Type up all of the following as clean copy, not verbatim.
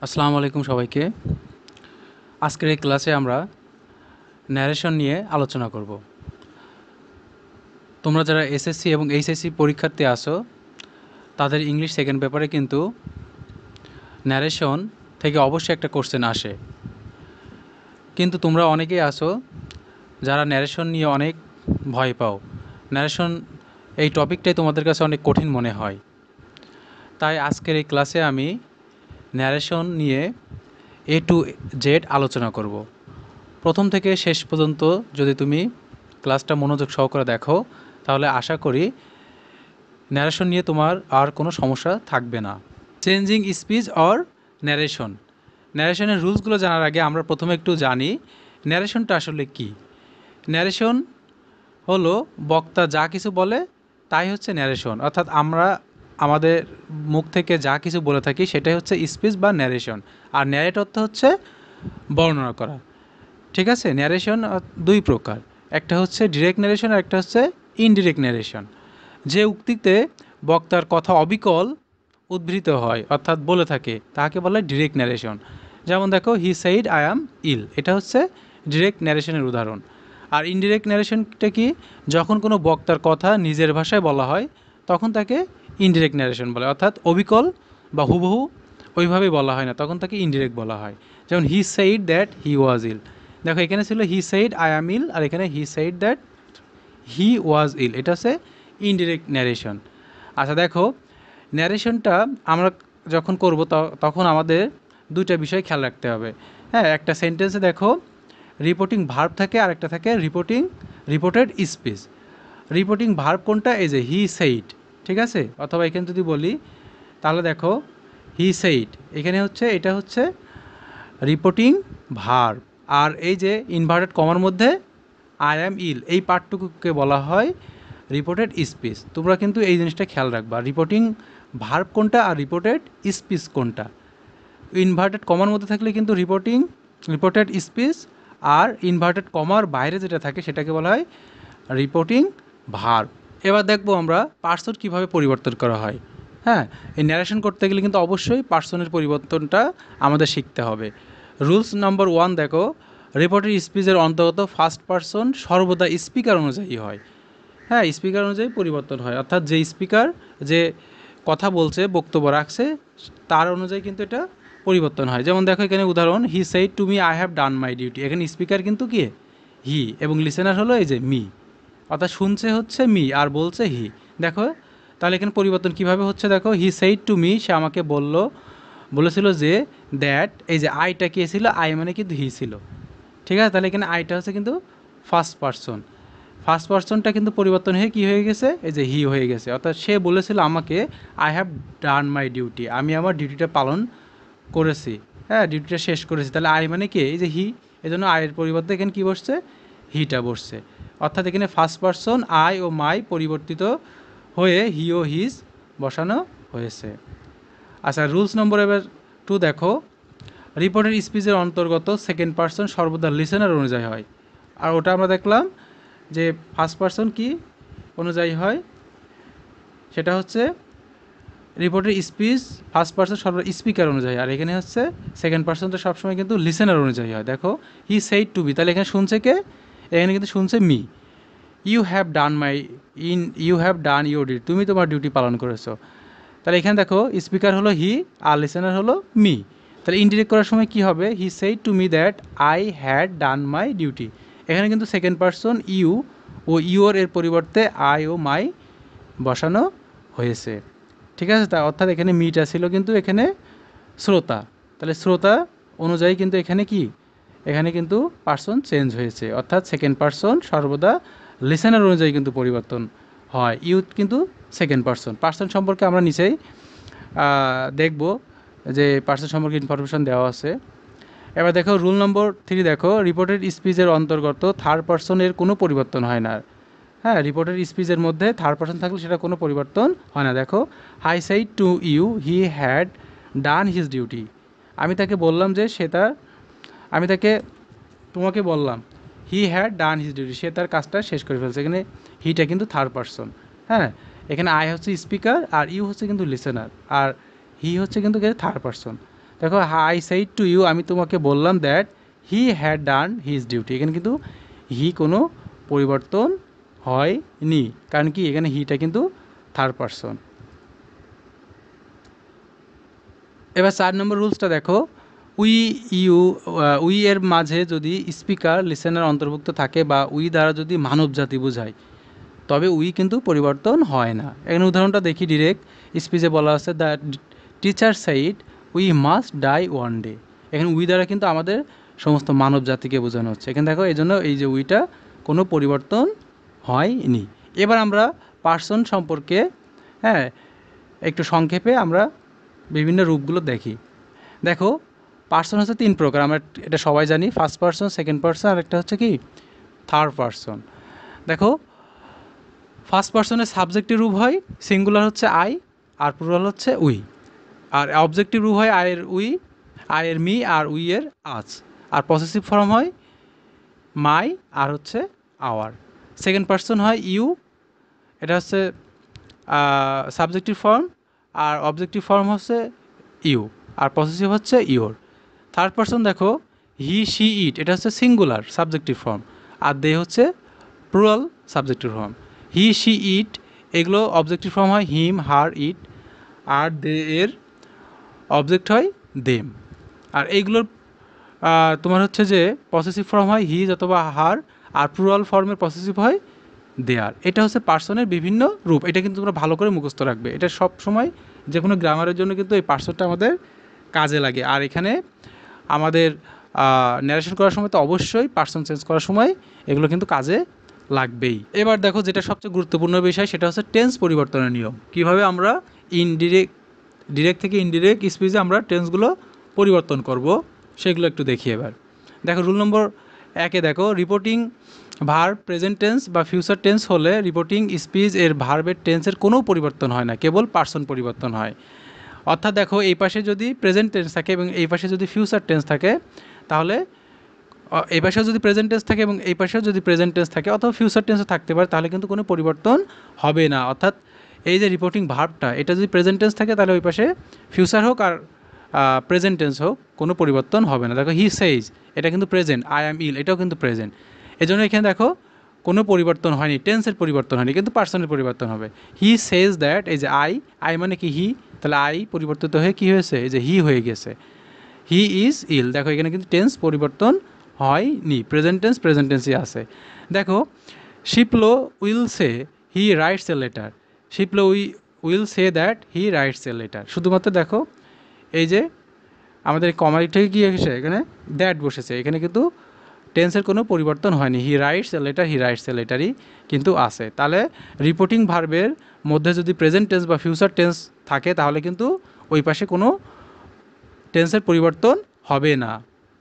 আসসালামু আলাইকুম সবাইকে। আজকের এই ক্লাসে আমরা ন্যারেশন নিয়ে আলোচনা করব। তোমরা যারা এসএসসি এবং এইচএসসি পরীক্ষার্থী আসো, তাদের ইংলিশ সেকেন্ড পেপারে কিন্তু ন্যারেশন থেকে অবশ্যই একটা কোশ্চেন আসে। কিন্তু তোমরা অনেকেই আসো যারা ন্যারেশন নিয়ে অনেক ভয় পাও। ন্যারেশন এই টপিকটাই তোমাদের কাছে অনেক কঠিন মনে হয়। তাই আজকের এই ক্লাসে আমি ন্যারেশন নিয়ে A to Z আলোচনা করব। প্রথম থেকে শেষ পর্যন্ত যদি তুমি ক্লাসটা মনোযোগ সহকারে দেখো, তাহলে আশা করি ন্যারেশন নিয়ে তোমার আর কোনো সমস্যা থাকবে না। Changing speech or narration. ন্যারেশনের রুলসগুলো জানার আগে আমরা প্রথমে একটু জানি ন্যারেশনটা আসলে কি। ন্যারেশন হলো বক্তা যা কিছু বলে তাই হচ্ছে ন্যারেশন, অর্থাৎ আমরা আমাদের মুখ থেকে যা কিছু বলে থাকি সেটাই হচ্ছে স্পিচ বা ন্যারেশন। আর ন্যারেট অর্থ হচ্ছে বর্ণনা করা। ঠিক আছে, ন্যারেশন দুই প্রকার, একটা হচ্ছে ডিরেক্ট ন্যারেশন আর একটা হচ্ছে ইনডিরেক্ট ন্যারেশন। যে উক্তিতে বক্তার কথা অবিকল উদ্ধৃত হয় অর্থাৎ বলে থাকে তাকে বলে ডিরেক্ট ন্যারেশন। যেমন দেখো, হি সেইড আই অ্যাম ইল, এটা হচ্ছে ডিরেক্ট ন্যারেশনের উদাহরণ। আর ইনডিরেক্ট ন্যারেশনটা কি? যখন কোনো বক্তার কথা নিজের ভাষায় বলা হয় তখন তাকে ইনডিরেক্ট ন্যারেশন বলে, অর্থাৎ অবিকল বা হুবহু ওইভাবেই বলা হয় না, তখন তাকে ইনডিরেক্ট বলা হয়। যেমন হি সেইড দ্যাট হি ওয়াজ ইল। দেখো, এখানে ছিল হি সেইড আই অ্যাম ইল, আর এখানে হি সেইড দ্যাট হি ওয়াজ ইল, এটা হচ্ছে ইনডিরেক্ট ন্যারেশন। আচ্ছা দেখো, ন্যারেশনটা আমরা যখন করব তখন আমাদের দুইটা বিষয় খেয়াল রাখতে হবে। হ্যাঁ, একটা সেন্টেন্সে দেখো রিপোর্টিং ভার্ব থাকে আর একটা থাকে রিপোর্টেড স্পিচ। রিপোর্টিং ভার্ব কোনটা? এই যে হি সেইড, ঠিক আছে। অথবা এখানে যদি বলি তাহলে দেখো হি সেইড, এখানে হচ্ছে এটা হচ্ছে রিপোর্টিং ভার্ব। আর এই যে ইনভার্টেড কমার মধ্যে আই অ্যাম ইল, এই পার্টটুকুকে বলা হয় রিপোর্টেড স্পিচ। তোমরা কিন্তু এই জিনিসটা খেয়াল রাখবা, রিপোর্টিং ভার্ব কোনটা আর রিপোর্টেড স্পিচ কোনটা। ইনভার্টেড কমার মধ্যে থাকলে কিন্তু রিপোর্টেড স্পিচ, আর ইনভার্টেড কমার বাইরে যেটা থাকে সেটাকে বলা হয় রিপোর্টিং ভার্ব। এবার দেখবো আমরা পার্সন কীভাবে পরিবর্তন করা হয়। হ্যাঁ, এই ন্যারেশন করতে গেলে কিন্তু অবশ্যই পার্সনের পরিবর্তনটা আমাদের শিখতে হবে। রুলস নাম্বার 1 দেখো, রিপোর্টেড স্পিচের অন্তর্গত ফার্স্ট পার্সন সর্বদা স্পিকার অনুযায়ী হয়। হ্যাঁ, স্পিকার অনুযায়ী পরিবর্তন হয়, অর্থাৎ যে স্পিকার যে কথা বলছে, বক্তব্য রাখছে, তার অনুযায়ী কিন্তু এটা পরিবর্তন হয়। যেমন দেখো এখানে উদাহরণ, হি said to me I have done my duty. এখানে স্পিকার কিন্তু কি? হি, এবং লিসেনার হলো এই যে মি, অর্থাৎ শুনছে হচ্ছে মি আর বলছে হি। দেখো তাহলে এখানে পরিবর্তন কিভাবে হচ্ছে, দেখো হি সেইড টু মি, সে আমাকে বলেছিল যে দ্যাট, এই যে আইটা কে ছিল? আই মানে কিন্তু হি ছিল। ঠিক আছে, তাহলে এখানে আইটা হচ্ছে কিন্তু ফার্স্ট পার্সন। ফার্স্ট পার্সনটা কিন্তু পরিবর্তন হয়ে কী হয়ে গেছে? এই যে হি হয়ে গেছে। অর্থাৎ সে বলেছিল আমাকে I have done my duty, আমি আমার ডিউটিটা পালন করেছি। হ্যাঁ, ডিউটিটা শেষ করেছি। তাহলে আই মানে কি? এই যে হি, এই জন্য আয়ের পরিবর্তে এখানে কী বসছে? হিটা বসছে। অর্থাৎ এখানে ফার্স্ট পার্সন আই ও মাই পরিবর্তিত হয়ে হি ও হিজ বসানো হয়েছে। আচ্ছা, রুলস নম্বর এবার 2 দেখো, রিপোর্টেড স্পিচের অন্তর্গত সেকেন্ড পার্সন সর্বদা লিসেনার অনুযায়ী হয়। আর ওটা আমরা দেখলাম যে ফার্স্ট পার্সন কি অনুযায়ী হয়, সেটা হচ্ছে রিপোর্টের স্পিচ ফার্স্ট পার্সন সর্বদা স্পিকার অনুযায়ী, আর এখানে হচ্ছে সেকেন্ড পার্সনটা সবসময় কিন্তু লিসেনার অনুযায়ী হয়। দেখো হি সেইড টু বি, তাহলে এখানে শুনছে কে? এখানে কিন্তু শুনছে me. You have done your duty, তুমি তোমার ডিউটি পালন করেছো। তাহলে এখানে দেখো স্পিকার হলো হি আর লিসেনার হলো মি। তাহলে ইনডিরেক্ট করার সময় কি হবে? He said to me that I had done my duty. এখানে কিন্তু সেকেন্ড পার্সন ইউ ও ইউর এর পরিবর্তে আই ও মাই বসানো হয়েছে। ঠিক আছে, তা অর্থাৎ এখানে মিটা ছিল কিন্তু এখানে শ্রোতা। তাহলে শ্রোতা অনুযায়ী কিন্তু এখানে কি? এখানে কিন্তু পার্সন চেঞ্জ হয়েছে, অর্থাৎ সেকেন্ড পার্সন সর্বদা লিসেনার অনুযায়ী কিন্তু পরিবর্তন হয়। ইউথ কিন্তু সেকেন্ড পার্সন সম্পর্কে আমরা নিচেই দেখব যে পার্সন সম্পর্কে ইনফরমেশন দেওয়া আছে। এবার দেখো রুল নম্বর 3 দেখো, রিপোর্টেড স্পিচের অন্তর্গত থার্ড পার্সনের কোনো পরিবর্তন হয় না। হ্যাঁ, রিপোর্টেড স্পিচের মধ্যে থার্ড পার্সন থাকলে সেটা কোনো পরিবর্তন হয় না। দেখো, I said to you he had done his duty, আমি তাকে বললাম যে আমি তাকে তোমাকে বললাম he had done his duty, সে তার কাজটা শেষ করে ফেলছে। এখানে হিটা কিন্তু থার্ড পার্সন। হ্যাঁ, এখানে আই হচ্ছে স্পিকার আর ইউ হচ্ছে কিন্তু লিসেনার, আর হি হচ্ছে কিন্তু থার্ড পার্সন। দেখো আই সেইড টু ইউ, আমি তোমাকে বললাম that he had done his duty. এখানে কিন্তু হি কোনো পরিবর্তন হয়নি, কারণ কি এখানে হিটা কিন্তু থার্ড পারসন। এবার 4 নম্বর রুলসটা দেখো, উই ইউ উই এর মাঝে যদি স্পিকার লিসেনার অন্তর্ভুক্ত থাকে বা উই দ্বারা যদি মানব জাতি বোঝায়, তবে উই কিন্তু পরিবর্তন হয় না। এখানে উদাহরণটা দেখি ডিরেক্ট স্পিচে বলা আছে the teacher said we must die one day. এখানে উই দ্বারা কিন্তু আমাদের সমস্ত মানব জাতিকে বোঝানো হচ্ছে। এখানে দেখো এই জন্য এই যে উইটা কোনো পরিবর্তন হয়নি। এবার আমরা পার্সন সম্পর্কে হ্যাঁ একটু সংক্ষেপে আমরা বিভিন্ন রূপগুলো দেখি। দেখো পার্সন হচ্ছে 3 প্রকার, আমরা এটা সবাই জানি, ফার্স্ট পার্সন, সেকেন্ড পার্সন, আর একটা হচ্ছে কি থার্ড পার্সন। দেখো ফার্স্ট পার্সনের সাবজেক্টিভ রূপ হয় সিঙ্গুলার হচ্ছে আই, আর প্লুরাল হচ্ছে উই। আর অবজেক্টিভ রূপ হয় আয়ের উই, আয়ের মি, আর উই এর আজ। আর পসেসিভ ফর্ম হয় মাই আর হচ্ছে আওয়ার। সেকেন্ড পার্সন হয় ইউ, এটা হচ্ছে সাবজেক্টিভ ফর্ম, আর অবজেক্টিভ ফর্ম হচ্ছে ইউ, আর পসেসিভ হচ্ছে ইওর। থার্ড পার্সন দেখো হি শি ইট, এটা হচ্ছে সিঙ্গুলার সাবজেক্টিভ ফর্ম, আর দে হচ্ছে plural subjective form. He she it এগুলো অবজেক্টিভ ফর্ম হয় হিম হার ইট, আর দে এর অবজেক্ট হয় দেম। আর এইগুলোর তোমার হচ্ছে যে পসেসিভ ফর্ম হয় হিজ অথবা হার, আর প্লুরাল ফর্মের পসেসিভ হয় দেয়ার। এটা হচ্ছে পার্সনের বিভিন্ন রূপ। এটা কিন্তু তোমরা ভালো করে মুখস্থ রাখবে, এটা সব সময় যে কোনো গ্রামারের জন্য কিন্তু এই পার্সনটা আমাদের কাজে লাগে। আর এখানে আমাদের ন্যারেশন করার সময় তো অবশ্যই পার্সন চেঞ্জ করার সময় এগুলো কিন্তু কাজে লাগবেই। এবার দেখো যেটা সবচেয়ে গুরুত্বপূর্ণ বিষয় সেটা হচ্ছে টেন্স পরিবর্তনের নিয়ম। কীভাবে আমরা ডিরেক্ট থেকে ইনডিরেক্ট স্পিচে আমরা টেন্সগুলো পরিবর্তন করব সেগুলো একটু দেখি। এবার দেখো রুল নম্বর 1-এ দেখো রিপোর্টিং ভার্ব প্রেজেন্ট টেন্স বা ফিউচার টেন্স হলে রিপোর্টিং স্পিচ এর ভার্বের টেন্সের কোনো পরিবর্তন হয় না, কেবল পার্সন পরিবর্তন হয়। অর্থাৎ দেখো এই পাশে যদি প্রেজেন্ট টেন্স থাকে এবং এই পাশে যদি ফিউচার টেন্স থাকে, তাহলে এই পাশেও যদি প্রেজেন্ট টেন্স থাকে এবং এই পাশেও যদি প্রেজেন্ট টেন্স থাকে অথবা ফিউচার টেন্সও থাকতে পারে, তাহলে কিন্তু কোনো পরিবর্তন হবে না। অর্থাৎ এই যে রিপোর্টিং ভার্বটা এটা যদি প্রেজেন্ট টেন্স থাকে তাহলে ওই পাশে ফিউচার হোক আর প্রেজেন্ট টেন্স হোক কোনো পরিবর্তন হবে না। দেখো হি সেইজ এটা কিন্তু প্রেজেন্ট, আই অ্যাম ইল এটাও কিন্তু প্রেজেন্ট। এই জন্য এখানে দেখো কোনো পরিবর্তন হয়নি, টেন্সের পরিবর্তন হয়নি, কিন্তু পার্সনের পরিবর্তন হবে। হি সেজ দ্যাট, এই যে আই মানে কি হি, তাহলে আই পরিবর্তিত হয়ে কী হয়েছে, এই যে হি হয়ে গেছে। হি ইজ ইল, দেখো এখানে কিন্তু টেন্স পরিবর্তন হয়নি, প্রেজেন্ট টেন্সই আছে। দেখো Shiplo will say he writes a letter, Shiplo will say that he writes a letter. শুধুমাত্র দেখো এই যে আমাদের কমারি থেকে কী এসেছে, এখানে দ্যাট বসেছে, এখানে কিন্তু টেন্সের কোনো পরিবর্তন হয়নি। হি রাইটস এ লেটারই কিন্তু আছে। তাহলে রিপোর্টিং ভার্বের মধ্যে যদি প্রেজেন্ট টেন্স বা ফিউচার টেন্স থাকে তাহলে কিন্তু ওই পাশে কোনো টেন্সের পরিবর্তন হবে না।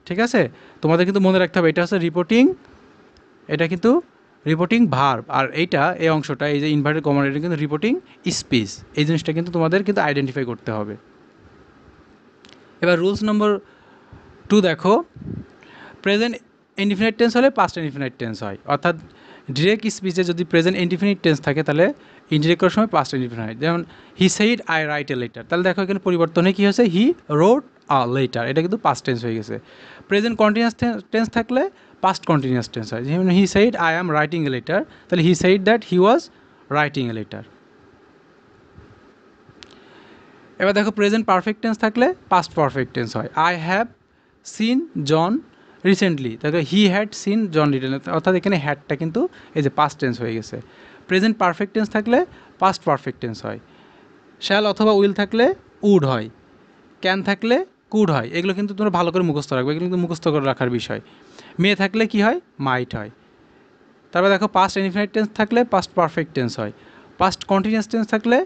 ঠিক আছে, তোমাদের কিন্তু মনে রাখতে হবে এটা হচ্ছে রিপোর্টিং, এটা কিন্তু রিপোর্টিং ভার্ব, আর এইটা এই অংশটা এই যে ইনভার্টেড কমা এটা কিন্তু রিপোর্টিং স্পিচ। এই জিনিসটা কিন্তু তোমাদের কিন্তু আইডেন্টিফাই করতে হবে। এবার রুলস নম্বর 2 দেখো, প্রেজেন্ট ইনডিফিনিট টেন্স হলে পাস্ট ইনডিফিনিট টেন্স হয়। অর্থাৎ ডিরেক্ট স্পিচে যদি প্রেজেন্ট ইনডিফিনিট টেন্স থাকে তাহলে ইনডিরেক্ট করার সময় পাস্ট ইনডিফিনিট। যেমন he said I right a letter, তাহলে দেখো এখানে পরিবর্তনে কী হয়েছে, হি রোড আ লেটার, এটা কিন্তু পাস্ট টেন্স হয়ে গেছে। প্রেজেন্ট কন্টিনিউয়াস টেন্স থাকলে পাস্ট কন্টিনিউয়াস টেন্স হয়। যেমন he said I am writing a letter, তাহলে he said that he was writing a letter. এবার দেখো প্রেজেন্ট পারফেক্ট টেন্স থাকলে পাস্ট পারফেক্ট টেন্স হয়। I have seen John recently, তাহলে he had seen John recently, অর্থাৎ এখানে হ্যাডটা কিন্তু এই যে পাস্ট টেন্স হয়ে গেছে। প্রেজেন্ট পারফেক্ট টেন্স থাকলে পাস্ট পারফেক্ট টেন্স হয়। শ্যাল অথবা উইল থাকলে উড হয়, ক্যান থাকলে কুড হয়। এগুলো কিন্তু তোমরা ভালো করে মুখস্থ রাখবে, এগুলো কিন্তু মুখস্থ করে রাখার বিষয়। মে থাকলে কি হয়, মাইট হয়। তারপর দেখো পাস্ট ইনডিফিনিট টেন্স থাকলে পাস্ট পারফেক্ট টেন্স হয়। পাস্ট কন্টিনিউয়াস টেন্স থাকলে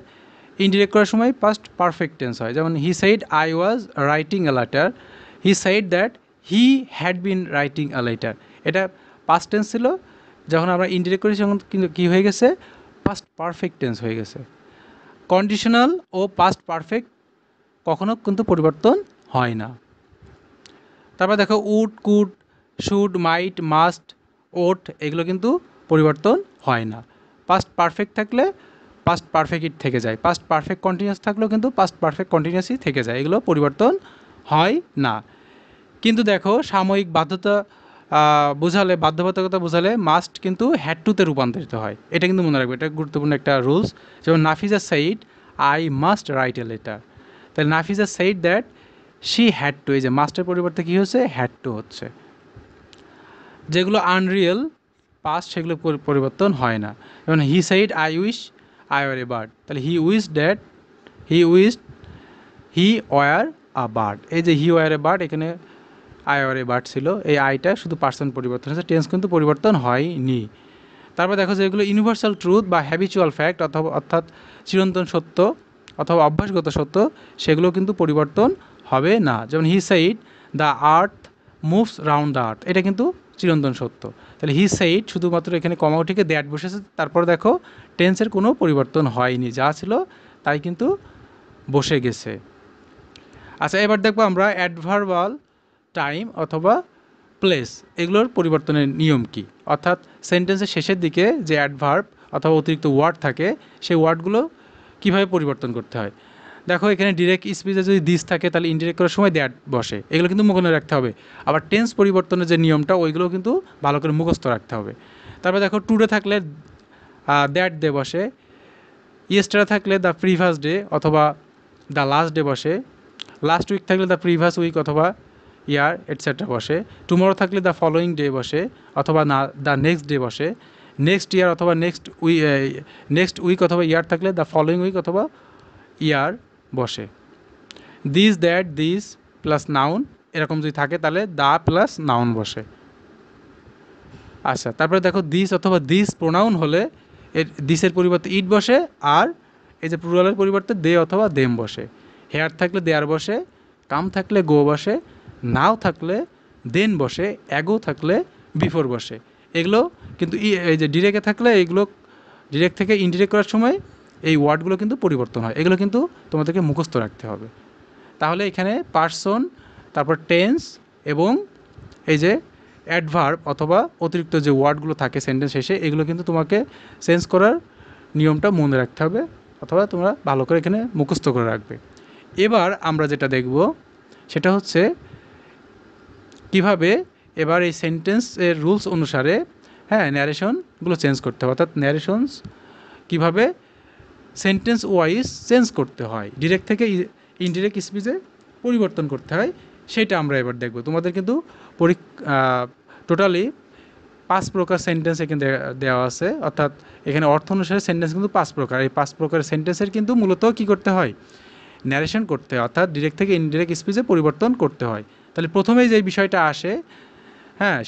ইনডিরেক্ট করার সময় পাস্ট পারফেক্ট টেন্স হয়। যেমন he said I was writing a letter, he said that he had been writing a letter. এটা পাস্ট টেন্স ছিল, যখন আমরা ইনডিরেক্ট করেছি তখন কিন্তু কী হয়ে গেছে, পাস্ট পারফেক্ট টেন্স হয়ে গেছে। কন্ডিশনাল ও পাস্ট পারফেক্ট কখনো কিন্তু পরিবর্তন হয় না। তারপর দেখো would could should might must ought এগুলো কিন্তু পরিবর্তন হয় না। পাস্ট পারফেক্ট থাকলে পাস্ট পারফেক্টই থেকে যায়, পাস্ট পারফেক্ট কন্টিনিউয়াস থাকলেও কিন্তু পাস্ট পারফেক্ট কন্টিনিউয়াসই থেকে যায়, এগুলো পরিবর্তন হয় না। কিন্তু দেখো সাময়িক বাধ্যতা বোঝালে, বাধ্যবাধকতা বোঝালে মাস্ট কিন্তু হ্যাড টুতে রূপান্তরিত হয়। এটা কিন্তু মনে রাখবে, এটা গুরুত্বপূর্ণ একটা রুলস। যেমন Nafiza said I must write a letter, তাহলে Nafiza said that she had to, এই যে মাস্টের পরিবর্তে কী হচ্ছে, হ্যাড টু হচ্ছে। যেগুলো আনরিয়েল পাস্ট সেগুলো পরিবর্তন হয় না। যেমন he said I wish I were a bird, তাহলে he wish that he wish he were a bird, এই যে হি ওয়ার এ বার্ড, এখানে আই ওয়ার এ বার্ড ছিল, এই আইটা শুধু পার্সন পরিবর্তন হয়েছে, টেন্স কিন্তু পরিবর্তন হয়নি। তারপর দেখো যে এগুলো ইউনিভার্সাল ট্রুথ বা হ্যাবিচুয়াল ফ্যাক্ট অথবা অর্থাৎ চিরন্তন সত্য অথবা অভ্যাসগত সত্য, সেগুলো কিন্তু পরিবর্তন হবে না। যেমন he said the earth moves round the earth, এটা কিন্তু চিরন্তন সত্য। তাহলে হি সেইড শুধুমাত্র এখানে কমা উঠিকে দ্যাট বসেছে, তারপর দেখো টেন্সের কোনো পরিবর্তন হয়নি, যা ছিল তাই কিন্তু বসে গেছে। আচ্ছা, এবার দেখবো আমরা অ্যাডভার্বাল টাইম অথবা প্লেস, এগুলোর পরিবর্তনের নিয়ম কী, অর্থাৎ সেন্টেন্সের শেষের দিকে যে অ্যাডভার্ব অথবা অতিরিক্ত ওয়ার্ড থাকে সেই ওয়ার্ডগুলো কীভাবে পরিবর্তন করতে হয়। দেখো এখানে ডিরেক্ট স্পিচে যদি দিস থাকে তাহলে ইনডিরেক্ট করার সময় দ্যাট বসে, এগুলো কিন্তু মনে রাখতে হবে। আবার টেন্স পরিবর্তনের যে নিয়মটা ওইগুলো কিন্তু ভালো করে মুখস্থ রাখতে হবে। তারপর দেখো টুডে থাকলে দ্যাট ডে বসে, ইয়েস্টারডে থাকলে দ্য প্রিভিয়াস ডে অথবা দ্য লাস্ট ডে বসে, লাস্ট উইক থাকলে দ্য প্রিভিয়াস উইক অথবা ইয়ার এটসেট্রা বসে, টুমরো থাকলে দ্য ফলোয়িং ডে বসে অথবা না দ্য নেক্সট ডে বসে, নেক্সট ইয়ার অথবা নেক্সট উইক অথবা ইয়ার থাকলে দ্য ফলোয়িং উইক অথবা ইয়ার বসে। This that this plus noun এরকম যদি থাকে তাহলে দ্য প্লাস নাউন বসে। আচ্ছা, তারপরে দেখো দিস অথবা দিস প্রোনাউন হলে দিসের পরিবর্তে ইট বসে, আর এই যে প্লুরালের পরিবর্তে দে অথবা দেম বসে। হেয়ার থাকলে দেয়ার বসে, কাম থাকলে গো বসে, নাও থাকলে দেন বসে, অ্যাগো থাকলে বিফোর বসে। এগুলো কিন্তু এই যে ডিরেক্টে থাকলে এইগুলো ডিরেক্ট থেকে ইনডিরেক্ট করার সময় এই ওয়ার্ডগুলো কিন্তু পরিবর্তন হয়, এগুলো কিন্তু তোমাদেরকে মুখস্থ রাখতে হবে। তাহলে এখানে পার্সন, তারপর টেন্স এবং এই যে অ্যাডভার্ব অথবা অতিরিক্ত যে ওয়ার্ডগুলো থাকে সেন্টেন্স শেষে, এগুলো কিন্তু তোমাকে চেঞ্জ করার নিয়মটা মনে রাখতে হবে অথবা তোমরা ভালো করে এখানে মুখস্থ করে রাখবে। এবার আমরা যেটা দেখব সেটা হচ্ছে কিভাবে এবার এই সেন্টেন্সের রুলস অনুসারে ন্যারেশনগুলো চেঞ্জ করতে হবে, অর্থাৎ ন্যারেশনস কীভাবে সেন্টেন্স ওয়াইজ চেঞ্জ করতে হয়, ডিরেক্ট থেকে ইনডিরেক্ট স্পিচে পরিবর্তন করতে হয়, সেটা আমরা এবার দেখব। তোমাদের কিন্তু টোটালি 5 প্রকার সেন্টেন্স এখানে দেওয়া আছে, অর্থাৎ এখানে অর্থ অনুসারে সেন্টেন্স কিন্তু 5 প্রকার। এই 5 প্রকারের সেন্টেন্সের কিন্তু মূলত কী করতে হয়, ন্যারেশন করতে হয়, অর্থাৎ ডিরেক্ট থেকে ইনডিরেক্ট স্পিচে পরিবর্তন করতে হয়। তাহলে প্রথমেই যে বিষয়টা আসে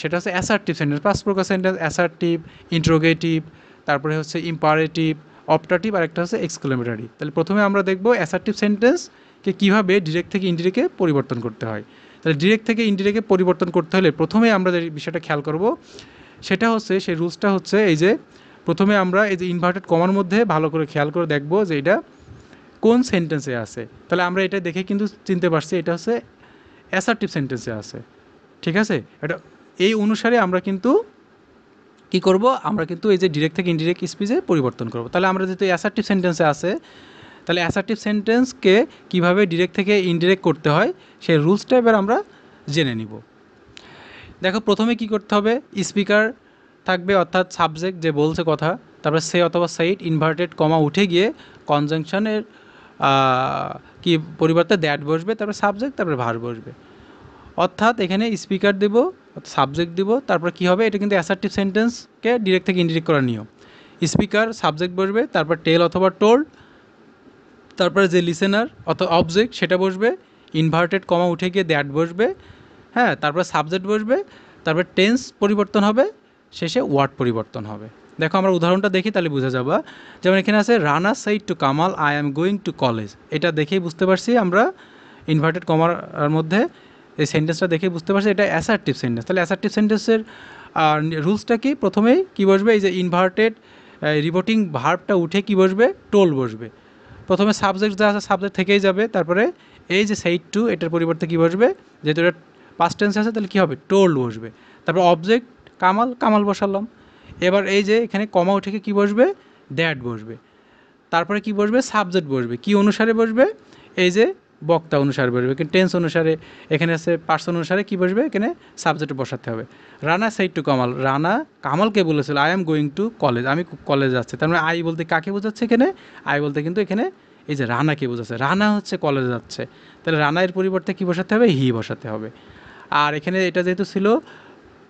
সেটা হচ্ছে অ্যাসার্টিভ সেন্টেন্স। 5 প্রকার সেন্টেন্স: অ্যাসার্টিভ, ইন্ট্রোগেটিভ, তারপরে হচ্ছে ইম্পারেটিভ, অপটাটিভ, আর একটা হচ্ছে এক্সক্লেমেটরি। তাহলে প্রথমে আমরা দেখব অ্যাসার্টিভ সেন্টেন্সকে কীভাবে ডিরেক্ট থেকে ইনডিরেক্টে পরিবর্তন করতে হয়। তাহলে ডিরেক্ট থেকে ইনডিরেক্টে পরিবর্তন করতে হলে প্রথমে আমরা যে বিষয়টা খেয়াল করব সেটা হচ্ছে, সেই রুলসটা হচ্ছে এই যে প্রথমে আমরা এই যে ইনভার্টেড কমার মধ্যে ভালো করে খেয়াল করে দেখব যে এটা কোন সেন্টেন্সে আছে। তাহলে আমরা এটা দেখে কিন্তু চিনতে পারছি এটা হচ্ছে অ্যাসার্টিভ সেন্টেন্সে আছে, ঠিক আছে। এটা এই অনুসারে আমরা কিন্তু কী করব, আমরা কিন্তু এই যে ডিরেক্ট থেকে ইনডিরেক্ট স্পিচে পরিবর্তন করব। তাহলে আমরা যেহেতু অ্যাসার্টিভ সেন্টেন্সে আছে, তাহলে অ্যাসার্টিভ সেন্টেন্সকে কীভাবে ডিরেক্ট থেকে ইনডিরেক্ট করতে হয় সেই রুলসটা এবার আমরা জেনে নিব। দেখো প্রথমে কি করতে হবে, স্পিকার থাকবে অর্থাৎ সাবজেক্ট যে বলছে কথা, তারপরে সে অথবা সেইট ইনভার্টেড কমা উঠে গিয়ে কনজাংশনের কি পরিবর্তে দ্যাট বসবে, তারপরে সাবজেক্ট, তারপরে ভার্ব বসবে। অর্থাৎ এখানে স্পিকার দেব, সাবজেক্ট দেব, তারপর কি হবে, এটা কিন্তু অ্যাসার্টিভ সেন্টেন্সকে ডিরেক্ট থেকে ইনডিরেক্ট করার নিয়ম। স্পিকার সাবজেক্ট বসবে, তারপর টেল অথবা টোল্ড, তারপরে যে লিসেনার অথবা অবজেক্ট সেটা বসবে, ইনভার্টেড কমা উঠে গিয়ে দ্যাট বসবে, তারপরে সাবজেক্ট বসবে, তারপর টেন্স পরিবর্তন হবে, শেষে ওয়ার্ড পরিবর্তন হবে। দেখো আমরা উদাহরণটা দেখি তাহলে বুঝে যাবা। যেমন এখানে আছে Rana said to Kamal I am going to college, এটা দেখেই বুঝতে পারছি আমরা ইনভার্টেড কমার মধ্যে এই সেন্টেন্সটা দেখেই বুঝতে পারছি এটা অ্যাসার্টিভ সেন্টেন্স। তাহলে অ্যাসার্টিভ সেন্টেন্সের রুলসটা কি, প্রথমেই কী বসবে, এই যে ইনভার্টেড রিপোর্টিং ভার্বটা উঠে কী বসবে, টোল বসবে। প্রথমে সাবজেক্ট যা আছে সাবজেক্ট থেকেই যাবে, তারপরে এই যে সাইড টু এটার পরিবর্তে কী বসবে, যেহেতু এটা পাস্ট টেন্স আছে তাহলে কী হবে, টোল্ড বসবে। তারপর অবজেক্ট কামাল, কামাল বসালাম। এবার এই যে এখানে কমা উঠে কী বসবে, দ্যাট বসবে। তারপরে কি বসবে, সাবজেক্ট বসবে। কি অনুসারে বসবে, এই যে বক্তা অনুসারে বসবে, কিন্তু টেন্স অনুসারে এখানে আছে পার্সন অনুসারে কী বসবে, এখানে সাবজেক্টে বসাতে হবে। রানা সাইড টু কামাল, রানা কামালকে বলেছিল I am going to college, আমি কলেজ যাচ্ছি। তার মানে আই বলতে কাকে বোঝাচ্ছে এখানে, আই বলতে কিন্তু এখানে এই যে রানাকে বোঝাচ্ছে, রানা হচ্ছে কলেজে যাচ্ছে, তাহলে রানা এর পরিবর্তে কী বসাতে হবে, হি বসাতে হবে। আর এখানে এটা যেহেতু ছিল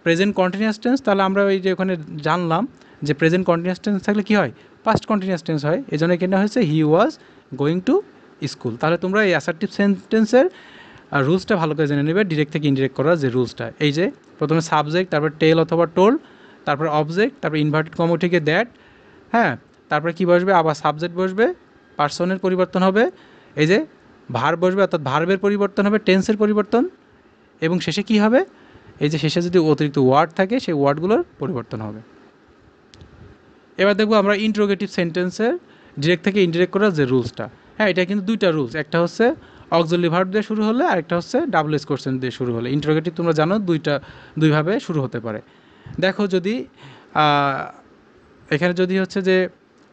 প্রেজেন্ট কন্টিনিউয়াস টেন্স, তাহলে আমরা ওই যে ওখানে জানলাম যে প্রেজেন্ট কন্টিনিউয়াস টেন্স থাকলে কী হয়, পাস্ট কন্টিনিউয়াস টেন্স হয়, এই জন্য এখানে হয়েছে হি ওয়াজ গোয়িং টু স্কুল। তাহলে তোমরা এই অ্যাসার্টিভ সেন্টেন্সের রুলসটা ভালো করে জেনে নেবে, ডিরেক্ট থেকে ইনডিরেক্ট করার যে রুলসটা। এই যে প্রথমে সাবজেক্ট, তারপর টেল অথবা টোল, তারপর অবজেক্ট, তারপর ইনভার্টেড কমা থেকে দ্যাট, হ্যাঁ, তারপরে কী বসবে, আবার সাবজেক্ট বসবে, পার্সনের পরিবর্তন হবে, এই যে ভার্ব বসবে, অর্থাৎ ভার্বের পরিবর্তন হবে, টেন্সের পরিবর্তন, এবং শেষে কী হবে, এই যে শেষে যদি অতিরিক্ত ওয়ার্ড থাকে সেই ওয়ার্ডগুলোর পরিবর্তন হবে। এবার দেখবো আমরা ইন্ট্রোগেটিভ সেন্টেন্সের ডিরেক্ট থেকে ইনডিরেক্ট করার যে রুলসটা। হ্যাঁ, এটা কিন্তু দুইটা রুলস, একটা হচ্ছে অক্সিলারি ভার্ব দিয়ে শুরু হলে, আরেকটা হচ্ছে ডাবলএস কোশ্চেন দিয়ে শুরু হলে। ইন্ট্রোগেটিভ তোমরা জানো দুইভাবে শুরু হতে পারে। দেখো যদি এখানে যদি হচ্ছে যে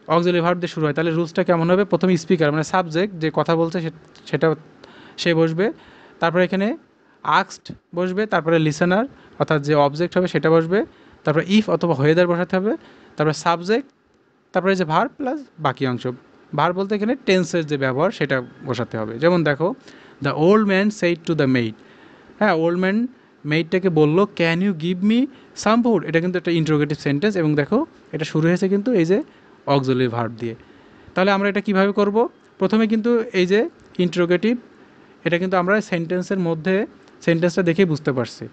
অক্সিলারি ভার্ব দিয়ে শুরু হয়, তাহলে রুলসটা কেমন হবে, প্রথমে স্পিকার মানে সাবজেক্ট যে কথা বলছে সেটা সে বসবে, তারপরে এখানে আস্কড বসবে, তারপরে লিসেনার অর্থাৎ যে অবজেক্ট হবে সেটা বসবে, তারপরে ইফ অথবা হোয়েদার বসাতে হবে, তারপরে সাবজেক্ট, তারপরে যে ভার্ব প্লাস বাকি অংশ। ভার্ব বলতে এখানে টেন্সের যে ব্যবহার সেটা বসাতে হবে। যেমন দেখো, the old man said to the maid, হ্যাঁ, ওল্ড ম্যান মেইডটাকে বললো can you give me some food, এটা কিন্তু একটা ইন্ট্রোগেটিভ সেন্টেন্স, এবং দেখো এটা শুরু হয়েছে কিন্তু এই যে অক্সিলারি ভার্ব দিয়ে। তাহলে আমরা এটা কিভাবে করব, প্রথমে কিন্তু এই যে ইন্ট্রোগেটিভ, এটা কিন্তু আমরা সেন্টেন্সের মধ্যে সেন্টেন্সটা দেখেই বুঝতে পারছি।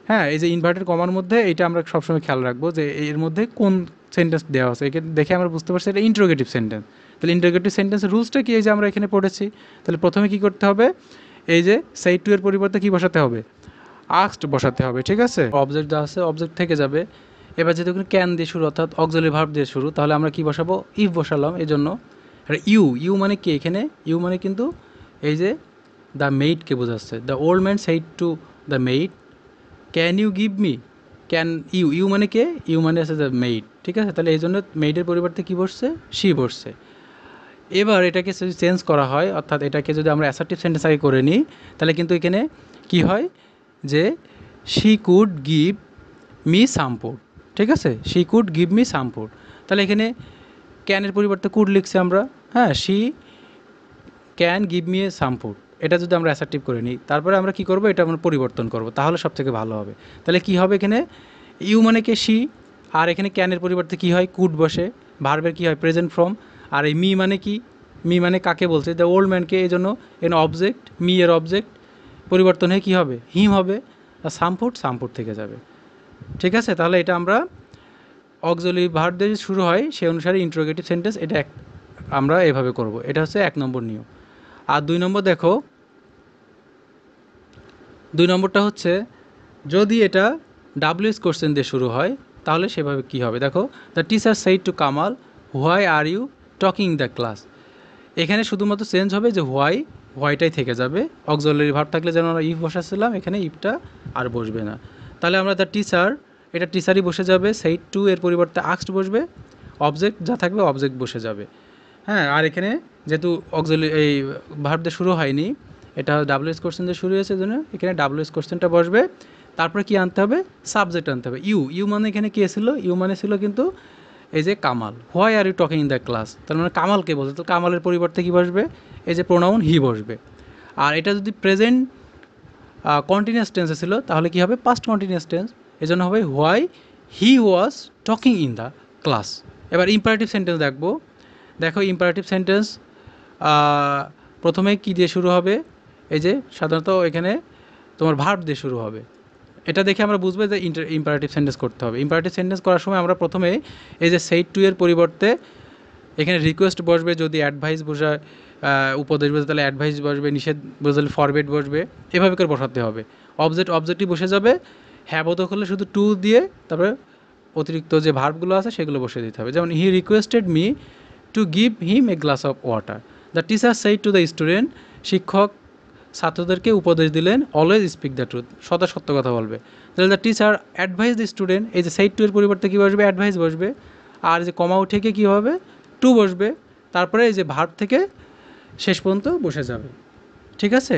হ্যাঁ, এই যে ইনভার্টেড কমার মধ্যে এটা আমরা সবসময় খেয়াল রাখবো যে এর মধ্যে কোন সেন্টেন্স দেওয়া আছে, একে দেখে আমরা বুঝতে পারছি এটা ইন্ট্রোগেটিভ সেন্টেন্স। তাহলে ইন্ট্রোগেটিভ সেন্টেন্সের রুলসটা কি, এই যে আমরা এখানে পড়েছি। তাহলে প্রথমে কি করতে হবে, এই যে সাইড টু এর পরিবর্তে কি বসাতে হবে, আস্কড বসাতে হবে, ঠিক আছে। অবজেক্ট দেওয়া আছে, অবজেক্ট থেকে যাবে। এবার যেহেতু ক্যান দিয়ে শুরু অর্থাৎ অক্সিলারি ভার্ব দিয়ে শুরু, তাহলে আমরা কি বসাবো, ইফ বসালাম। এই জন্য ইউ মানে কি, এখানে ইউ মানে কিন্তু এই যে দ্য মেইডকে বোঝাচ্ছে, the old man said to the maid can you give me, can you মানে কে, ইউ মানে আছে দ্য মেইড, ঠিক আছে। তাহলে এই জন্য মেইডের পরিবর্তে কী বসছে, শি বসছে। এবার এটাকে যদি চেঞ্জ করা হয়, অর্থাৎ এটাকে যদি আমরা অ্যাসার্টিভ সেন্টেন্স আগে করে নিই, তাহলে কিন্তু এখানে কি হয় যে she could give me some food, ঠিক আছে, she could give me some food. তাহলে এখানে ক্যানের পরিবর্তে কুড লিখছি আমরা, হ্যাঁ, she can give me a some food, এটা যদি আমরা অ্যাসার্টিভ করে নিই, তারপরে আমরা কী করবো, এটা আমরা পরিবর্তন করবো, তাহলে সবথেকে ভালো হবে। তাহলে কী হবে, এখানে ইউ মানে কে শি, আর এখানে ক্যানের পরিবর্তে কী হয়, কুড বসে, ভার্বের কী হয় প্রেজেন্ট ফর্ম, আর এই মি মানে কি, মি মানে কাকে বলছে, দ্য ওল্ড ম্যানকে, এই জন্য এখানে অবজেক্ট, মি এর অবজেক্ট পরিবর্তন হয়ে কী হবে, হিম হবে, আর সাম ফুড থেকে যাবে, ঠিক আছে। তাহলে এটা আমরা অক্সিলারি ভার্ব দিয়ে শুরু হয় সেই অনুসারে ইন্ট্রোগেটিভ সেন্টেন্স এটা আমরা এভাবে করব। এটা হচ্ছে 1 নম্বর নিয়ম। আর 2 নম্বর দেখো, 2 নম্বরটা হচ্ছে যদি এটা ডাব্লিউএস কোশ্চেন দিয়ে শুরু হয় তাহলে সেভাবে কি হবে, দেখো, the teacher said to Kamal why are you talking the class. এখানে শুধুমাত্র চেঞ্জ হবে যে হোয়াইটাই থেকে যাবে, অক্সিলারি ভার্ব থাকলে যেন আমরা ইফ বসাচ্ছিলাম, এখানে ইফটা আর বসবে না। তাহলে আমরা দ্য টিচার, এটা টিচারই বসে যাবে, সেইড টু এর পরিবর্তে আস্কড বসবে, অবজেক্ট যা থাকবে অবজেক্ট বসে যাবে, হ্যাঁ। আর এখানে যেহেতু অক্সিলারি এই ভার্ব দিয়ে শুরু হয়নি, এটা ডাব্লিউএস কোশ্চেন দিয়ে শুরু হয়েছে, জন্য এখানে ডাব্লিউএস কোশ্চেনটা বসবে, তারপরে কি আনতে হবে, সাবজেক্ট আনতে হবে। ইউ মানে এখানে কে ছিল, ইউ মানে ছিল কিন্তু এই যে Kamal, why are you talking in the class, তার মানে কামালকে বলছে, তো কামালের পরিবর্তে কী বসবে, এই যে প্রোনাউন হি বসবে। আর এটা যদি প্রেজেন্ট কন্টিনিউয়াস টেন্সে ছিল তাহলে কী হবে, পাস্ট কন্টিনিউয়াস টেন্স, এই জন্য হবে why he was talking in the class. এবার ইম্পারেটিভ সেন্টেন্স দেখো ইম্পারেটিভ সেন্টেন্স প্রথমে কী দিয়ে শুরু হবে, এই যে সাধারণত এখানে তোমার ভার্ব দিয়ে শুরু হবে, এটা দেখে আমরা বুঝবো যে ইম্পারেটিভ সেন্টেন্স করতে হবে। ইম্পারেটিভ সেন্টেন্স করার সময় আমরা প্রথমে এই যে সেইড টু এর পরিবর্তে এখানে রিকোয়েস্ট বসবে, যদি অ্যাডভাইস বোঝায়, উপদেশ বোঝায় তাহলে অ্যাডভাইস বসবে, নিষেধ বোঝালে ফরবেড বসবে, এভাবে করে বসাতে হবে। অবজেক্টই বসে যাবে, হ্যাঁ বোধক হলে শুধু টু দিয়ে তারপরে অতিরিক্ত যে ভার্বগুলো আছে সেগুলো বসে দিতে হবে। যেমন he requested me to give him a glass of water, the teacher said to the student, শিক্ষক ছাত্রদেরকে উপদেশ দিলেন অলওয়েজ স্পিক দ্য ট্রুথ, সদা সত্য কথা বলবে। তাহলে the teacher advise the student, এই যে সেইড টু এর পরিবর্তে কী বসবে, অ্যাডভাইস বসবে, আর যে কমা উঠে কী হবে, টু বসবে, তারপরে এই যে ভার্ব থেকে শেষ পর্যন্ত বসে যাবে, ঠিক আছে।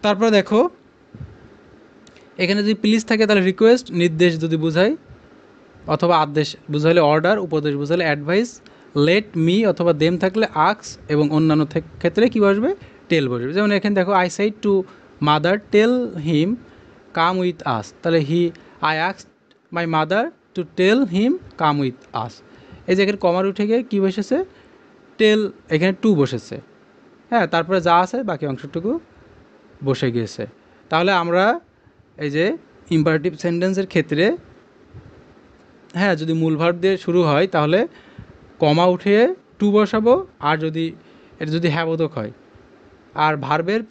তারপর দেখো এখানে যদি প্লিজ থাকে তাহলে রিকোয়েস্ট, নির্দেশ যদি বোঝায় অথবা আদেশ বুঝাইলে অর্ডার, উপদেশ বুঝাইলে অ্যাডভাইস, লেট মি অথবা দেম থাকলে আক্স, এবং অন্যান্য ক্ষেত্রে কী বসবে, টেল বসবে। যেমন এখানে দেখো I said to mother tell him come with us, তাহলে আই আক্স my mother to tell him come with us. এই যে এখানে কমার উঠে গিয়ে কী বসেছে, টেল, এখানে টু বসেছে। হ্যাঁ, তারপরে যা আছে বাকি অংশটুকু বসে গিয়েছে। তাহলে আমরা এই যে ইম্পারেটিভ সেন্টেন্সের ক্ষেত্রে, হ্যাঁ, যদি মূল ভার্ব দিয়ে শুরু হয় তাহলে কমা উঠিয়ে টু বসাবো, আর যদি এটা যদি হ্যাঁ বোধক হয় আর ভার্বের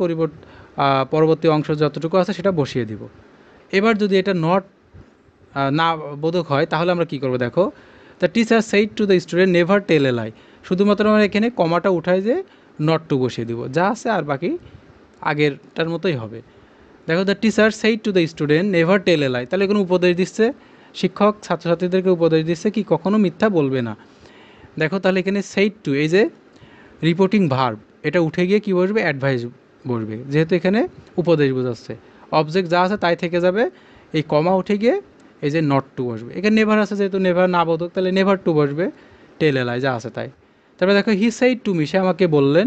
পরবর্তী অংশ যতটুকু আছে সেটা বসিয়ে দিব। এবার যদি এটা নট না বোধক হয় তাহলে আমরা কী করবো, দেখো the teacher said to the student never tell a lie, শুধুমাত্র আমরা এখানে কমাটা উঠাই যে নট টু বসিয়ে দিব, যা আছে আর বাকি আগেরটার মতোই হবে। দেখো the teacher said to the student never tell a lie, তাহলে কোনো উপদেশ দিচ্ছে, শিক্ষক ছাত্রছাত্রীদেরকে উপদেশ দিচ্ছে কি কখনো মিথ্যা বলবে না। দেখো তাহলে এখানে সেইড টু, এই যে রিপোর্টিং ভার্ব, এটা উঠে গিয়ে কী বসবে, অ্যাডভাইস বসবে, যেহেতু এখানে উপদেশ বোঝাচ্ছে। অবজেক্ট যা আছে তাই থেকে যাবে, এই কমা উঠে গিয়ে এই যে নট টু বসবে। এখানে নেভার আছে, যেহেতু নেভার না বোধক, তাহলে নেভার টু বসবে, টেল এ লাই যা আছে তাই। তারপরে দেখো হি সেইড টু মি, সে আমাকে বললেন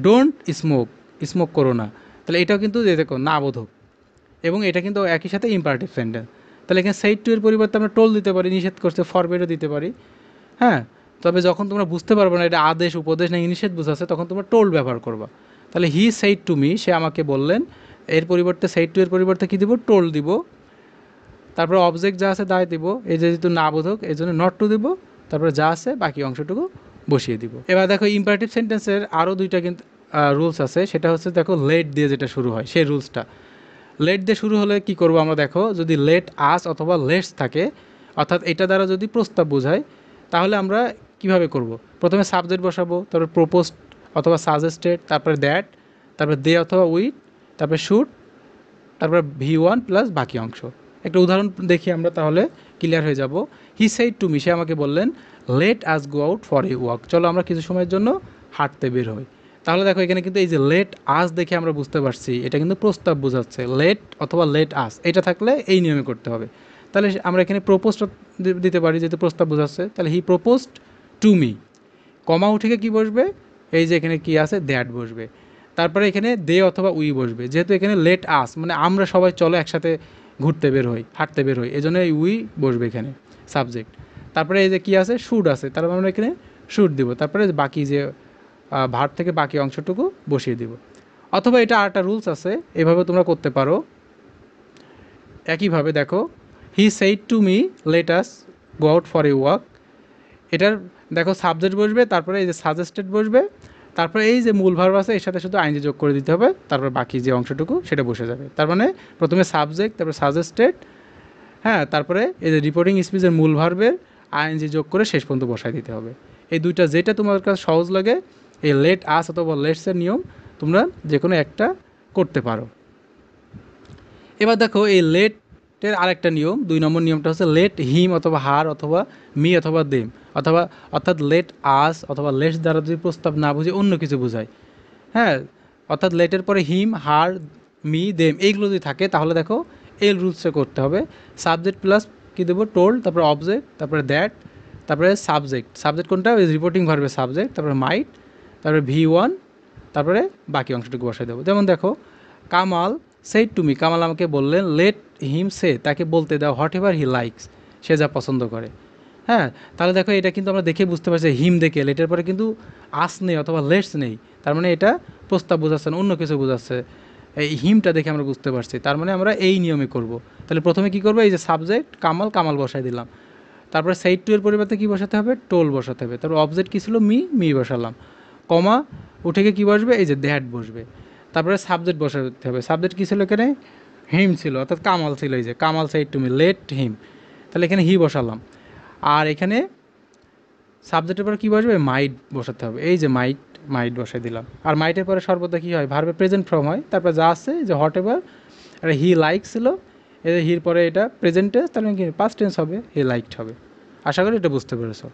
ডোন্ট স্মোক, স্মোক করো না, তাহলে এটাও কিন্তু দেখো না বোধক, এবং এটা কিন্তু একই সাথে ইম্পারেটিভ সেন্টেন্স। তাহলে এখানে সেইড টু এর পরিবর্তে আমরা টোল দিতে পারি, নিষেধ করতে ফরবিডও দিতে পারি। হ্যাঁ, তবে যখন তোমরা বুঝতে পারবে না এটা আদেশ, উপদেশ না নিষেধ বোঝাচ্ছে, তখন তোমরা টোল ব্যবহার করবা। তাহলে হি সেইড টু মি, সে আমাকে বললেন, এর পরিবর্তে সেইড টু এর পরিবর্তে কী দিব, টোল দিব। তারপরে অবজেক্ট যা আছে তাই দিব, এই যেহেতু না বোধক এই জন্য নট টু দিব, তারপরে যা আছে বাকি অংশটুকু বসিয়ে দিব। এবার দেখো ইম্পারেটিভ সেন্টেন্সের আরও দুইটা কিন্তু রুলস আছে, সেটা হচ্ছে দেখো লেট দিয়ে যেটা শুরু হয় সেই রুলসটা। লেট দিয়ে শুরু হলে কি করব আমরা, দেখো যদি লেট আস অথবা লেটস থাকে, অর্থাৎ এটা দ্বারা যদি প্রস্তাব বোঝায়, তাহলে আমরা কিভাবে করব, প্রথমে সাবজেক্ট বসাবো, তারপরে প্রপোজড অথবা সাজেস্টেড, তারপরে দ্যাট, তারপরে দে অথবা উইথ, তারপরে শুড, তারপরে V1 প্লাস বাকি অংশ। একটা উদাহরণ দেখি আমরা, তাহলে ক্লিয়ার হয়ে যাব। হি সেইড টু মি, সে আমাকে বললেন let us go out for a walk, চলো আমরা কিছু সময়ের জন্য হাঁটতে বের হই। তাহলে দেখো এখানে কিন্তু এই যে লেট আস দেখে আমরা বুঝতে পারছি এটা কিন্তু প্রস্তাব বোঝাচ্ছে, লেট অথবা লেট আস এটা থাকলে এই নিয়মে করতে হবে। তাহলে আমরা এখানে প্রপোজড দিতে পারি, যেহেতু প্রস্তাব বোঝাচ্ছে, তাহলে হি প্রপোজড টু মি, কমা উঠে কী বসবে, এই যে এখানে কি আছে দ্যাট বসবে। তারপরে এখানে দে অথবা উই বসবে, যেহেতু এখানে লেট আস মানে আমরা সবাই চলো একসাথে ঘুরতে বের হই, হাঁটতে বের হই, এই জন্য এই উই বসবে এখানে সাবজেক্ট। তারপরে এই যে কী আছে শুড আছে, তারপরে আমরা এখানে শুড দিব, তারপরে বাকি যে ভার্ব থেকে বাকি অংশটুকু বসিয়ে দিব। অথবা এটা আরেকটা রুলস আছে, এভাবে তোমরা করতে পারো। একইভাবে দেখো হি said to me let us go out for a walk, এটার দেখো সাবজেক্ট বসবে, তারপরে এই যে সাজেস্টেড বসবে, তারপরে এই যে মূল ভার্ব আছে এর সাথে শুধু আইনজি যোগ করে দিতে হবে, তারপর বাকি যে অংশটুকু সেটা বসে যাবে। তার মানে প্রথমে সাবজেক্ট, তারপরে সাজেস্টেড, হ্যাঁ, তারপরে এই যে রিপোর্টিং স্পিচের মূল ভার্বের আইএনজি যোগ করে শেষ পর্যন্ত বসায় দিতে হবে। এই দুইটা যেটা তোমার কাছে সহজ লাগে, এই লেট আস অথবা লেটসের নিয়ম তোমরা যে কোনো একটা করতে পারো। এবার দেখো এই লেটের আরেকটা নিয়ম, 2 নম্বর নিয়মটা হচ্ছে লেট হিম অথবা হার অথবা মি অথবা দেম, অথবা অর্থাৎ লেট আস অথবা লেটস দ্বারা যদি প্রস্তাব না বুঝে অন্য কিছু বোঝায়, হ্যাঁ, অর্থাৎ লেটের পরে হিম, হার, মি, দেম এইগুলো যদি থাকে তাহলে দেখো এই রুলসে করতে হবে। সাবজেক্ট প্লাস কী দেবো, টোল্ড, তারপরে অবজেক্ট, তারপরে দ্যাট, তারপরে সাবজেক্ট, সাবজেক্ট কোনটা, ওই রিপোর্টিং ভার্বের সাবজেক্ট, তারপরে মাইট, তারপরে V1, তারপরে বাকি অংশটুকু বসাই দেবো। যেমন দেখো Kamal said to me, Kamal আমাকে বললেন লেট হিম সে, তাকে বলতে দাও হোয়াট এভার হি লাইকস, সে যা পছন্দ করে। হ্যাঁ, তাহলে দেখো এটা কিন্তু আমরা দেখে বুঝতে পারছি হিম দেখে লেটের পরে কিন্তু আস নেই অথবা লেটস নেই, তার মানে এটা প্রস্তাব বোঝাচ্ছে না, অন্য কিছু বোঝাচ্ছে। এই হিমটা দেখে আমরা বুঝতে পারছি, তার মানে আমরা এই নিয়মে করব। তাহলে প্রথমে কি করবো, এই যে সাবজেক্ট কামাল, কামাল বসাই দিলাম, তারপরে সেইড টু এর পরিবর্তে কী বসাতে হবে, টোল বসাতে হবে, তারপর অবজেক্ট কী ছিল, মি, মি বসালাম, কমা উঠে গিয়ে কী বসবে, এই যে দ্যাট বসবে, তারপরে সাবজেক্ট বসাতে হবে, সাবজেক্ট কী ছিল এখানে, হিম ছিল, অর্থাৎ কামাল ছিল, এই যে Kamal said to me let him, তাহলে এখানে হি বসালাম, আর এখানে সাবজেক্টের পরে কী বসবে, মাইট বসাতে হবে, এই যে মাইট, মাইট বসাই দিলাম। আর মাইটের পরে সর্বদা কী হয়, ভার্বে প্রেজেন্ট ফর্ম হয়, তারপর যা আছে যে হোয়াট এভার, আর হি লাইক ছিল, এই যে হির পরে এটা প্রেজেন্ট টেন্স, তাহলে কি পাস্ট টেন্স হবে, হি লাইকড হবে। আশা করি এটা বুঝতে পেরেছো।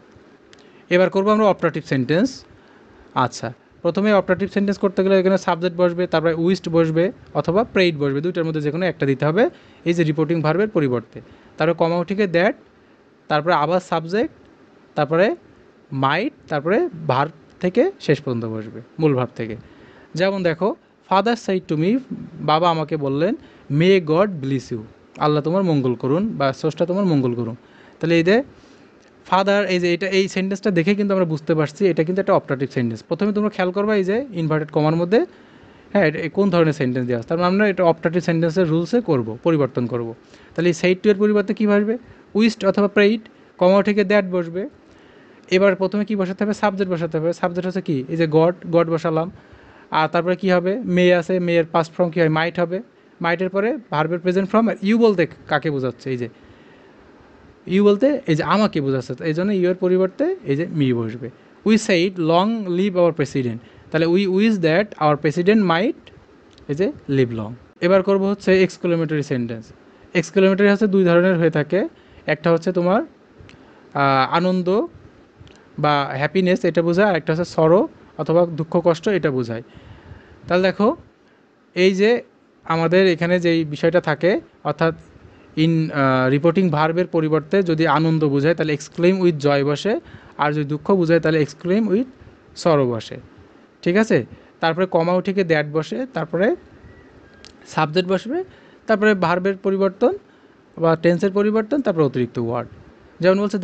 এবার করবো আমরা অপারেটিভ সেন্টেন্স। আচ্ছা, প্রথমে অপারেটিভ সেন্টেন্স করতে গেলে এখানে সাবজেক্ট বসবে, তারপরে উইস্ট বসবে অথবা প্রেইড বসবে, দুইটার মধ্যে যে কোনো একটা দিতে হবে এই যে রিপোর্টিং ভার্বের পরিবর্তে। তারপরে কমা উঠিকে দ্যাট, তারপরে আবার সাবজেক্ট, তারপরে মাইট, তারপরে ভার্ব থেকে শেষ পর্যন্ত বসবে মূল ভার্ব থেকে। যেমন দেখো, ফাদার সাইড টু মি, বাবা আমাকে বললেন, মে গড ব্লিস ইউ, আল্লাহ তোমার মঙ্গল করুন বা স্রষ্টা তোমার মঙ্গল করুন। তাহলে এই যে ফাদার, এই যে এটা, এই সেন্টেন্সটা দেখে কিন্তু আমরা বুঝতে পারছি এটা কিন্তু একটা অপারেটিভ সেন্টেন্স। প্রথমে তোমরা খেয়াল করবা এই যে ইনভার্টেড কমার মধ্যে, হ্যাঁ, এটা কোন ধরনের সেন্টেন্স দেওয়া আছে, তার মানে আমরা এটা অপারেটিভ সেন্টেন্সের রুলসে করব, পরিবর্তন করব। তাহলে এই সাইড টু এর পরিবর্তে কী বসবে, উইস্ট অথবা প্রেইড, কমা থেকে দ্যাট বসবে। এবার প্রথমে কি বসাতে হবে, সাবজেক্ট বসাতে হবে। সাবজেক্ট হচ্ছে কি, এই যে গড, গড বসালাম। আর তারপরে কি হবে, মে আছে, মেয়ের পাস্ট ফর্ম কী হয়, মাইট হবে। মাইটের পরে ভার্বের প্রেজেন্ট ফর্ম। আর ইউ বলতে কাকে বোঝাচ্ছে, এই যে ইউ বলতে এই যে আমাকে বোঝাচ্ছে, এই জন্য ইউ এর পরিবর্তে এই যে মি বসবে। We said long live our president, তাহলে we wish that our president might এই যে লিভ লং। এবার করবো হচ্ছে এক্সক্লেমেটরি সেন্টেন্স। এক্সক্লেমেটরি হচ্ছে দুই ধরনের হয়ে থাকে, একটা হচ্ছে তোমার আনন্দ বা হ্যাপিনেস এটা বোঝায়, আর একটা হচ্ছে সরো অথবা দুঃখ কষ্ট এটা বোঝায়। তাহলে দেখো, এই যে আমাদের এখানে যেই বিষয়টা থাকে, অর্থাৎ ইন রিপোর্টিং ভার্বের পরিবর্তে যদি আনন্দ বোঝায় তাহলে এক্সক্লেম উইথ জয় বসে, আর যদি দুঃখ বোঝায় তাহলে এক্সক্লেম উইথ সরো বসে। ঠিক আছে, তারপরে কমা উঠিকে দ্যাট বসে, তারপরে সাবজেক্ট বসবে, তারপরে ভার্বের পরিবর্তন বা টেন্সের পরিবর্তন, তারপরে অতিরিক্ত ওয়ার্ড। যেমন বলছে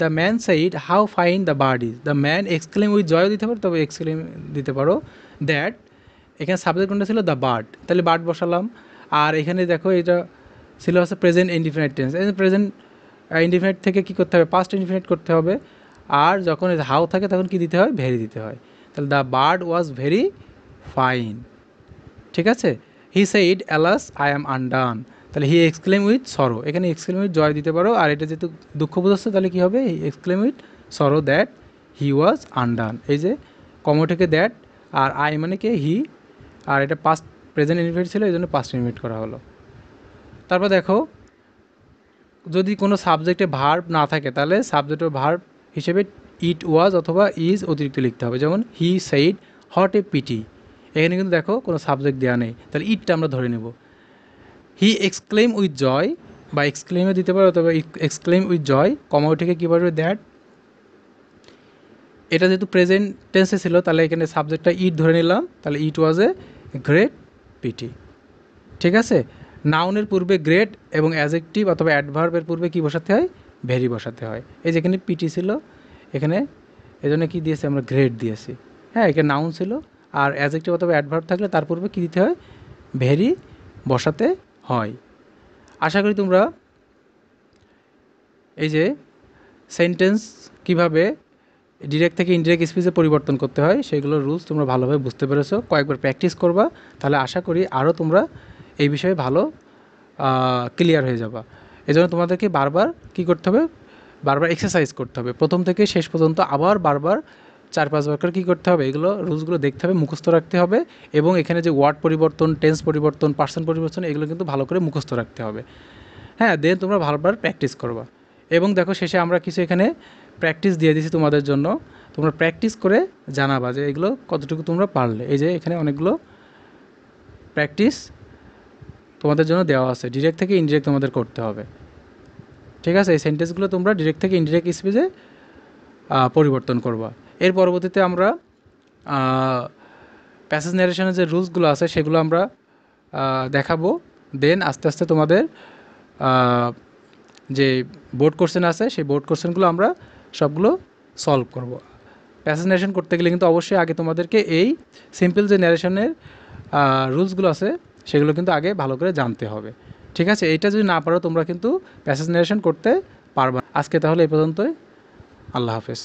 the man said how fine the bird is, the man exclaim with জয়ও দিতে পারো, তবে এক্সক্লেম দিতে পারো দ্যাট। এখানে সাবজেক্ট কোনটা ছিল, দ্য বার্ড, তাহলে বার্ড বসালাম। আর এখানে দেখো এটা ছিল হচ্ছে প্রেজেন্ট ইনডিফিনিট টেন্স, এই প্রেজেন্ট ইনডিফিনিট থেকে কী করতে হবে, পাস্ট ইনডিফিনিট করতে হবে। আর যখন হাউ থাকে তখন কি দিতে হয়, ভেরি দিতে হয়। তাহলে the bird was very fine. ঠিক আছে, he said alas I am undone, তাহলে হি এক্সক্লেম উইথ সরো, এখানে এক্সক্লেম উইথ জয় দিতে পারো। আর এটা যেহেতু দুঃখ বোঝাচ্ছে তাহলে কী হবে, exclaim with sorrow that he was undone, এই যে কমো থেকে দ্যাট, আর আই মানে কে, হি, আর এটা পাস্ট প্রেজেন্ট ইনডিফিনিট ছিল এই জন্য পাস্ট ইনডিফিনিট করা হলো। তারপর দেখো, যদি কোনো সাবজেক্টে ভার্ব না থাকে তাহলে সাবজেক্টের ভার্ব হিসেবে ইট, ওয়াজ অথবা ইজ অতিরিক্ত লিখতে হবে। যেমন he said what a pity, এখানে কিন্তু দেখো কোনো সাবজেক্ট দেওয়া নেই, তাহলে ইটটা আমরা ধরে নেব। হি এক্সক্লেম উইথ জয়, বা এক্সক্লেমে দিতে পারো, তবে এক্সক্লেম উইথ জয়, কমা থেকে কী বলবে, দ্যাট। এটা যেহেতু প্রেজেন্ট টেন্সে ছিল তাহলে এখানে সাবজেক্টটা ইট ধরে নিলাম, তাহলে ইট ওয়াজ এ গ্রেট পিটি। ঠিক আছে, নাউনের পূর্বে গ্রেট এবং অ্যাডজেক্টিভ অথবা অ্যাডভার্বের পূর্বে কী বসাতে হয়, ভেরি বসাতে হয়। এই যেখানে পিটি ছিল এখানে এই জন্য কী দিয়েছি আমরা, গ্রেট দিয়েছি। হ্যাঁ, এখানে নাউন ছিল, আর অ্যাডজেক্টিভ অথবা অ্যাডভার্ব থাকলে তার পূর্বে কী দিতে হয়, ভেরি বসাতে হয়। আশা করি তোমরা এই যে সেন্টেন্স কিভাবে ডিরেক্ট থেকে ইনডিরেক্ট স্পিচে পরিবর্তন করতে হয় সেগুলোর রুলস তোমরা ভালোভাবে বুঝতে পেরেছো। কয়েকবার প্র্যাকটিস করবা, তাহলে আশা করি আরও তোমরা এই বিষয়ে ভালো ক্লিয়ার হয়ে যাবা। এই জন্য তোমাদেরকে বারবার কী করতে হবে, বারবার এক্সারসাইজ করতে হবে, প্রথম থেকে শেষ পর্যন্ত আবার বারবার 4-5 বার করে কী করতে হবে, এগুলো রুলসগুলো দেখতে হবে, মুখস্থ রাখতে হবে। এবং এখানে যে ওয়ার্ড পরিবর্তন, টেন্স পরিবর্তন, পার্সন পরিবর্তন, এগুলো কিন্তু ভালো করে মুখস্থ রাখতে হবে। হ্যাঁ, দেন তোমরা ভালোবার প্র্যাকটিস করবা। এবং দেখো শেষে আমরা কিছু এখানে প্র্যাকটিস দিয়ে দিয়েছি তোমাদের জন্য, তোমরা প্র্যাকটিস করে জানাবা যে এগুলো কতটুকু তোমরা পারলে। এই যে এখানে অনেকগুলো প্র্যাকটিস তোমাদের জন্য দেওয়া আছে, ডিরেক্ট থেকে ইনডিরেক্ট তোমাদের করতে হবে। ঠিক আছে, এই সেন্টেন্সগুলো তোমরা ডিরেক্ট থেকে ইনডিরেক্ট স্পিচে পরিবর্তন করবা। এর পরবর্তীতে আমরা প্যাসেজ ন্যারেশনের যে রুলসগুলো আছে সেগুলো আমরা দেখাবো। দেন আস্তে আস্তে তোমাদের যে বোর্ড কোশ্চেন আছে সেই বোর্ড কোশ্চেনগুলো আমরা সবগুলো সলভ করব। প্যাসেজ ন্যারেশন করতে গেলে কিন্তু অবশ্যই আগে তোমাদেরকে এই সিম্পল যে ন্যারেশনের রুলসগুলো আছে সেগুলো কিন্তু আগে ভালো করে জানতে হবে। ঠিক আছে, এইটা যদি না পারো তোমরা কিন্তু প্যাসেজ ন্যারেশন করতে পারবা। আজকে তাহলে এই পর্যন্তই, আল্লাহ হাফেজ।